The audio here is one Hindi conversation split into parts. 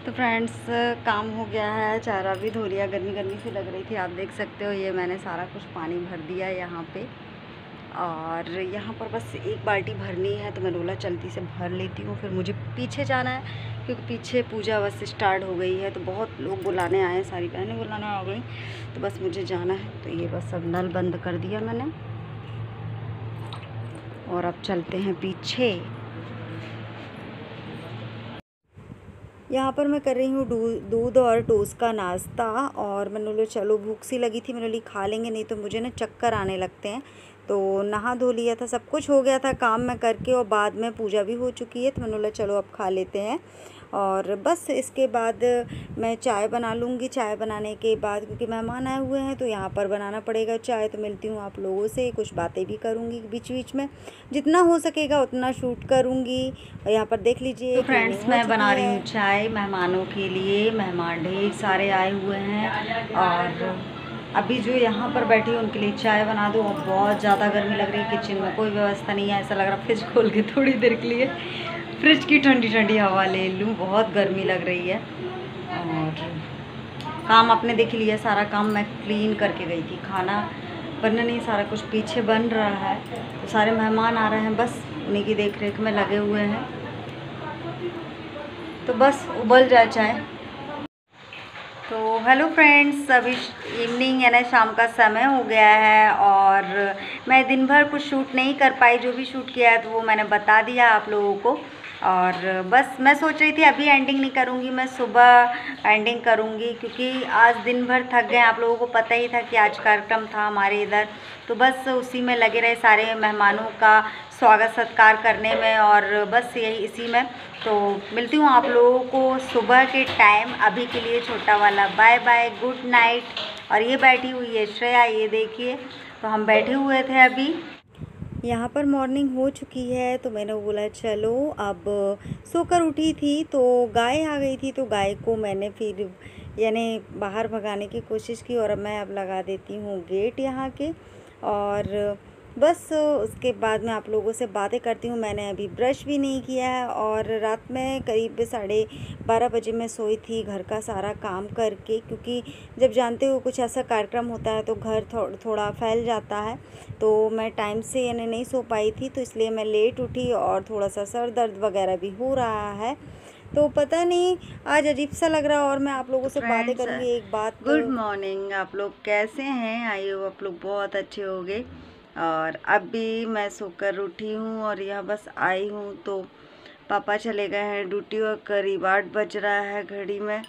तो फ्रेंड्स काम हो गया है, चारा भी धो लिया। गर्मी गर्मी सी लग रही थी, आप देख सकते हो। ये मैंने सारा कुछ पानी भर दिया है यहाँ पे, और यहाँ पर बस एक बाल्टी भरनी है। तो मैंने बोला जल्दी से भर लेती हूँ, फिर मुझे पीछे जाना है क्योंकि पीछे पूजा बस स्टार्ट हो गई है। तो बहुत लोग बुलाने आए हैं, सारी बहनें बुलाने आ गई, तो बस मुझे जाना है। तो ये बस अब नल बंद कर दिया मैंने, और अब चलते हैं पीछे। यहाँ पर मैं कर रही हूँ दूध और टोस्ट का नाश्ता। और मैंने बोला चलो भूख सी लगी थी, मैंने बोली खा लेंगे, नहीं तो मुझे ना चक्कर आने लगते हैं। तो नहा धो लिया था, सब कुछ हो गया था काम में करके, और बाद में पूजा भी हो चुकी है। तो मैंने बोला चलो अब खा लेते हैं। और बस इसके बाद मैं चाय बना लूँगी। चाय बनाने के बाद क्योंकि मेहमान आए हुए हैं तो यहाँ पर बनाना पड़ेगा चाय। तो मिलती हूँ आप लोगों से, कुछ बातें भी करूँगी बीच बीच में, जितना हो सकेगा उतना शूट करूँगी। और यहाँ पर देख लीजिए। तो फ्रेंड्स मैं बना रही हूँ चाय मेहमानों के लिए। मेहमान ढेर सारे आए हुए हैं, और अभी जो यहाँ पर बैठी हूँ उनके लिए चाय बना दूँ। और बहुत ज़्यादा गर्मी लग रही है, किचन में कोई व्यवस्था नहीं है। ऐसा लग रहा फ्रिज खोल के थोड़ी देर के लिए फ्रिज की ठंडी ठंडी हवा ले लूँ, बहुत गर्मी लग रही है। और काम आपने देख लिया, सारा काम मैं क्लीन करके गई थी। खाना बनना नहीं, सारा कुछ पीछे बन रहा है। तो सारे मेहमान आ रहे हैं, बस उन्हीं की देख रेख में लगे हुए हैं। तो बस उबल जाए चाय। तो हेलो फ्रेंड्स, अभी इवनिंग यानी शाम का समय हो गया है, और मैं दिन भर कुछ शूट नहीं कर पाई। जो भी शूट किया है तो वो मैंने बता दिया आप लोगों को। और बस मैं सोच रही थी अभी एंडिंग नहीं करूँगी, मैं सुबह एंडिंग करूँगी, क्योंकि आज दिन भर थक गए। आप लोगों को पता ही था कि आज कार्यक्रम था हमारे इधर, तो बस उसी में लगे रहे, सारे मेहमानों का स्वागत सत्कार करने में, और बस यही इसी में। तो मिलती हूँ आप लोगों को सुबह के टाइम। अभी के लिए छोटा वाला बाय बाय, गुड नाइट। और ये बैठी हुई है श्रेया, ये देखिए। तो हम बैठे हुए थे, अभी यहाँ पर मॉर्निंग हो चुकी है। तो मैंने बोला चलो, अब सोकर उठी थी तो गाय आ गई थी, तो गाय को मैंने फिर यानी बाहर भगाने की कोशिश की। और मैं अब लगा देती हूँ गेट यहाँ के, और बस उसके बाद मैं आप लोगों से बातें करती हूँ। मैंने अभी ब्रश भी नहीं किया है, और रात में करीब 12:30 बजे मैं सोई थी, घर का सारा काम करके। क्योंकि जब जानते हो कुछ ऐसा कार्यक्रम होता है तो घर थोड़ा फैल जाता है। तो मैं टाइम से यानी नहीं सो पाई थी, तो इसलिए मैं लेट उठी, और थोड़ा सा सर दर्द वगैरह भी हो रहा है। तो पता नहीं आज अजीब सा लग रहा है। और मैं आप लोगों से बातें करूँगी। एक बात, गुड मॉर्निंग, आप लोग कैसे हैं? आई हो आप लोग बहुत अच्छे होंगे। और अभी मैं सोकर उठी हूँ, और यहाँ बस आई हूँ तो पापा चले गए हैं ड्यूटी, और करीब 8 बज रहा है घड़ी में।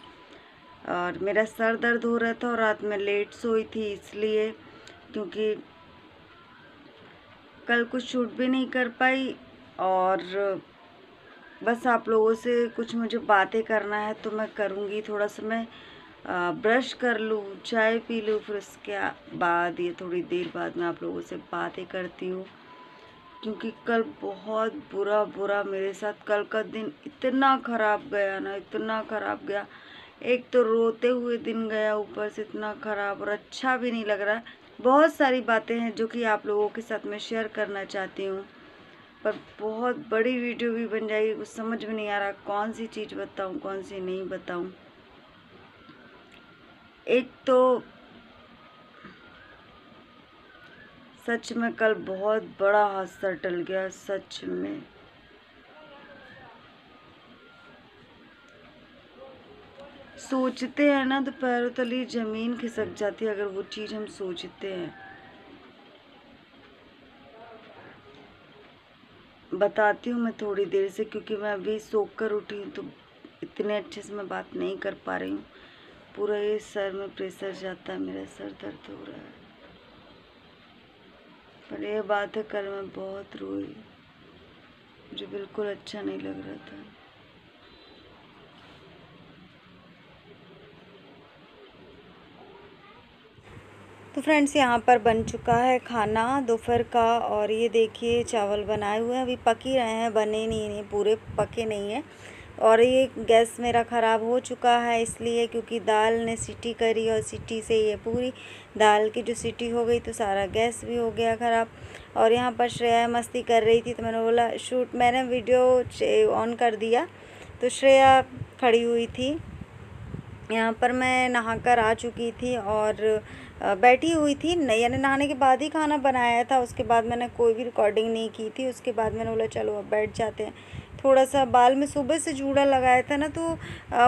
और मेरा सर दर्द हो रहा था, और रात में लेट सोई थी इसलिए, क्योंकि कल कुछ शूट भी नहीं कर पाई। और बस आप लोगों से कुछ मुझे बातें करना है, तो मैं करूँगी। थोड़ा सा मैं ब्रश कर लूँ, चाय पी लूँ, फिर उसके बाद ये थोड़ी देर बाद मैं आप लोगों से बातें करती हूँ। क्योंकि कल बहुत बुरा मेरे साथ, कल का दिन इतना ख़राब गया ना, इतना ख़राब गया। एक तो रोते हुए दिन गया, ऊपर से इतना ख़राब, और अच्छा भी नहीं लग रहा। बहुत सारी बातें हैं जो कि आप लोगों के साथ मैं शेयर करना चाहती हूँ, पर बहुत बड़ी वीडियो भी बन जाएगी। कुछ समझ में नहीं आ रहा कौन सी चीज़ बताऊँ, कौन सी नहीं बताऊँ। एक तो सच में कल बहुत बड़ा हादसा टल गया, सच में। सोचते हैं ना तो पैरों तले ज़मीन खिसक जाती है, अगर वो चीज़ हम सोचते हैं। बताती हूँ मैं थोड़ी देर से, क्योंकि मैं अभी सोकर उठी हूँ, तो इतने अच्छे से मैं बात नहीं कर पा रही हूँ। पूरा ये सर में प्रेशर जाता है, मेरा सर दर्द हो रहा है। पर यह बात है, कल मैं बहुत रोई, मुझे बिल्कुल अच्छा नहीं लग रहा था। तो फ्रेंड्स यहाँ पर बन चुका है खाना दोपहर का, और ये देखिए चावल बनाए हुए हैं, अभी पक ही रहे हैं, बने नहीं पूरे पके नहीं हैं। और ये गैस मेरा ख़राब हो चुका है इसलिए, क्योंकि दाल ने सीटी करी, और सीटी से ये पूरी दाल की जो सीटी हो गई, तो सारा गैस भी हो गया ख़राब। और यहाँ पर श्रेया मस्ती कर रही थी, तो मैंने बोला शूट, मैंने वीडियो ऑन कर दिया। तो श्रेया खड़ी हुई थी। यहाँ पर मैं नहाकर आ चुकी थी और बैठी हुई थी, यानी नहाने के बाद ही खाना बनाया था। उसके बाद मैंने कोई भी रिकॉर्डिंग नहीं की थी। उसके बाद मैंने बोला चलो अब बैठ जाते हैं। थोड़ा सा बाल में सुबह से जूड़ा लगाया था ना, तो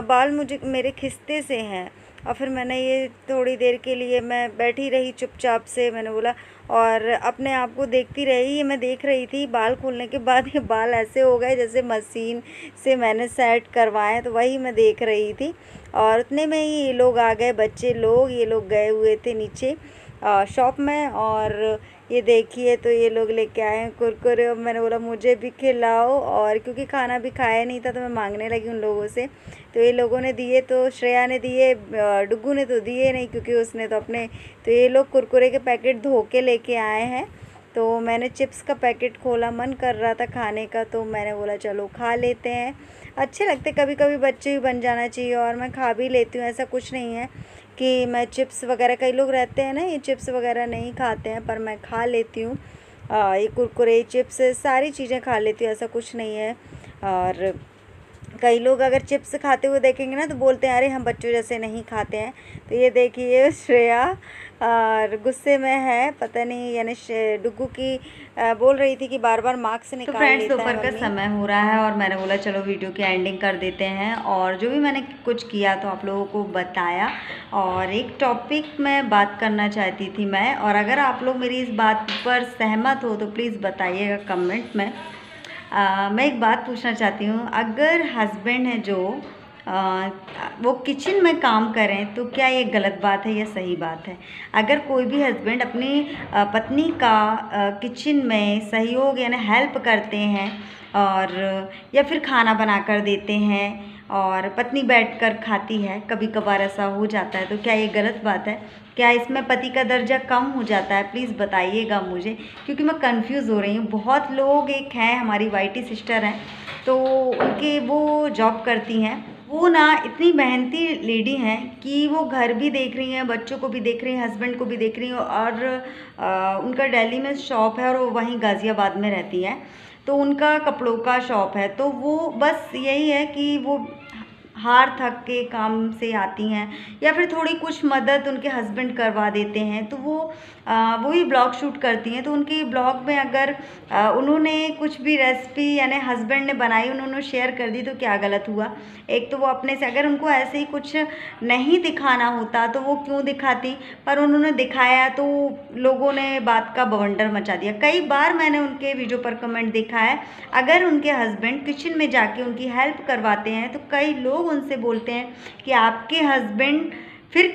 बाल मेरे खिसते से हैं। और फिर मैंने ये थोड़ी देर के लिए मैं बैठी रही चुपचाप से। मैंने बोला और अपने आप को देखती रही। ये मैं देख रही थी बाल खोलने के बाद ये बाल ऐसे हो गए जैसे मशीन से मैंने सेट करवाए, तो वही मैं देख रही थी। और उतने में ही ये लोग आ गए, बच्चे लोग, ये लोग गए हुए थे नीचे शॉप में। और ये देखिए तो ये लोग लेके आए हैं कुरकुरे। और मैंने बोला मुझे भी खिलाओ, और क्योंकि खाना भी खाया नहीं था तो मैं मांगने लगी उन लोगों से। तो ये लोगों ने दिए, तो श्रेया ने दिए, डुग्गू ने तो दिए नहीं क्योंकि उसने तो अपने। तो ये लोग कुरकुरे के पैकेट धो के लेके आए हैं। तो मैंने चिप्स का पैकेट खोला, मन कर रहा था खाने का, तो मैंने बोला चलो खा लेते हैं। अच्छे लगते, कभी कभी बच्चे भी बन जाना चाहिए, और मैं खा भी लेती हूँ। ऐसा कुछ नहीं है कि मैं चिप्स वगैरह, कई लोग रहते हैं ना ये चिप्स वगैरह नहीं खाते हैं, पर मैं खा लेती हूँ। ये कुरकुरे, चिप्स, सारी चीज़ें खा लेती हूँ, ऐसा कुछ नहीं है। और कई लोग अगर चिप्स खाते हुए देखेंगे ना तो बोलते हैं अरे हम बच्चों जैसे नहीं खाते हैं। तो ये देखिए श्रेया और गुस्से में है, पता नहीं, यानी डुग्गू की बोल रही थी कि बार बार मार्क्स निकाल लेता है। तो फ्रेंड्स दोपहर का समय हो रहा है और मैंने बोला चलो वीडियो की एंडिंग कर देते हैं। और जो भी मैंने कुछ किया तो आप लोगों को बताया। और एक टॉपिक में बात करना चाहती थी मैं, और अगर आप लोग मेरी इस बात पर सहमत हो तो प्लीज़ बताइएगा कमेंट में। मैं एक बात पूछना चाहती हूँ, अगर हस्बैंड है जो वो किचन में काम करें तो क्या ये गलत बात है या सही बात है? अगर कोई भी हस्बैंड अपनी पत्नी का किचन में सहयोग यानी हेल्प करते हैं, और या फिर खाना बना कर देते हैं और पत्नी बैठकर खाती है, कभी कभार ऐसा हो जाता है, तो क्या ये गलत बात है? क्या इसमें पति का दर्जा कम हो जाता है? प्लीज़ बताइएगा मुझे, क्योंकि मैं कंफ्यूज हो रही हूँ। बहुत लोग, एक हैं हमारी वाइटी सिस्टर हैं, तो उनके वो जॉब करती हैं, वो ना इतनी मेहनती लेडी हैं कि वो घर भी देख रही हैं, बच्चों को भी देख रही हैं, हस्बैंड को भी देख रही हैं। और उनका दिल्ली में शॉप है और वो वहीं गाज़ियाबाद में रहती हैं, तो उनका कपड़ों का शॉप है। तो वो बस यही है कि वो हार थक के काम से आती हैं, या फिर थोड़ी कुछ मदद उनके हस्बैंड करवा देते हैं, तो वो ही ब्लॉग शूट करती हैं। तो उनके ब्लॉग में अगर उन्होंने कुछ भी रेसिपी यानी हस्बैंड ने बनाई उन्होंने शेयर कर दी तो क्या गलत हुआ? एक तो वो अपने से, अगर उनको ऐसे ही कुछ नहीं दिखाना होता तो वो क्यों दिखाती, पर उन्होंने दिखाया तो लोगों ने बात का बवंडर मचा दिया। कई बार मैंने उनके वीडियो पर कमेंट देखा है, अगर उनके हस्बैंड किचन में जाके उनकी हेल्प करवाते हैं तो कई लोग उनसे बोलते हैं कि आपके हस्बैंड फिर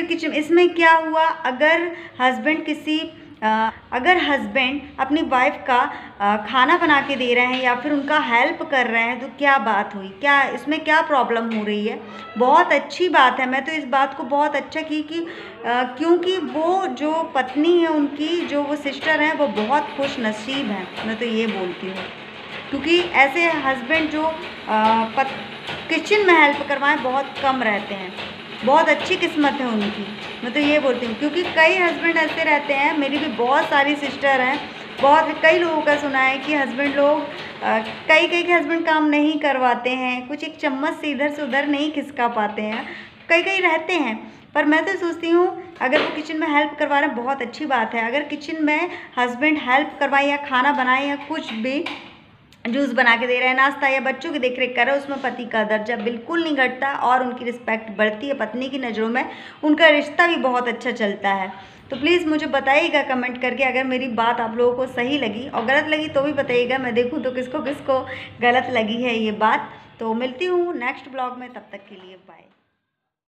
किचन इसमें क्या हुआ? अगर हस्बैंड अपनी वाइफ का खाना बना के दे रहे हैं या फिर उनका हेल्प कर रहे हैं तो क्या बात हुई? क्या इसमें क्या प्रॉब्लम हो रही है? बहुत अच्छी बात है। मैं तो इस बात को बहुत अच्छा की कि क्योंकि वो जो पत्नी है उनकी, जो वो सिस्टर हैं, वो बहुत खुश नसीब हैं, मैं तो ये बोलती हूँ। क्योंकि ऐसे हस्बैंड जो किचन में हेल्प करवाएं बहुत कम रहते हैं, बहुत अच्छी किस्मत है उनकी, मैं तो ये बोलती हूँ। क्योंकि कई हस्बैंड ऐसे रहते हैं, मेरी भी बहुत सारी सिस्टर हैं, कई लोगों का सुना है कि हस्बैंड लोग कई के हस्बैंड काम नहीं करवाते हैं, कुछ एक चम्मच से इधर से उधर नहीं खिसका पाते हैं, कई रहते हैं। पर मैं तो सोचती हूँ अगर वो किचन में हेल्प करवा रहे हैं बहुत अच्छी बात है। अगर किचन में हस्बैंड हेल्प करवाए या खाना बनाए या कुछ भी जूस बना के दे रहे हैं, नाश्ता, या बच्चों की देखरेख कर रहे हैं, उसमें पति का दर्जा बिल्कुल नहीं घटता और उनकी रिस्पेक्ट बढ़ती है। पत्नी की नज़रों में उनका रिश्ता भी बहुत अच्छा चलता है। तो प्लीज़ मुझे बताइएगा कमेंट करके अगर मेरी बात आप लोगों को सही लगी, और गलत लगी तो भी बताइएगा, मैं देखूँ तो किसको किसको गलत लगी है ये बात। तो मिलती हूँ नेक्स्ट ब्लॉग में, तब तक के लिए बाय।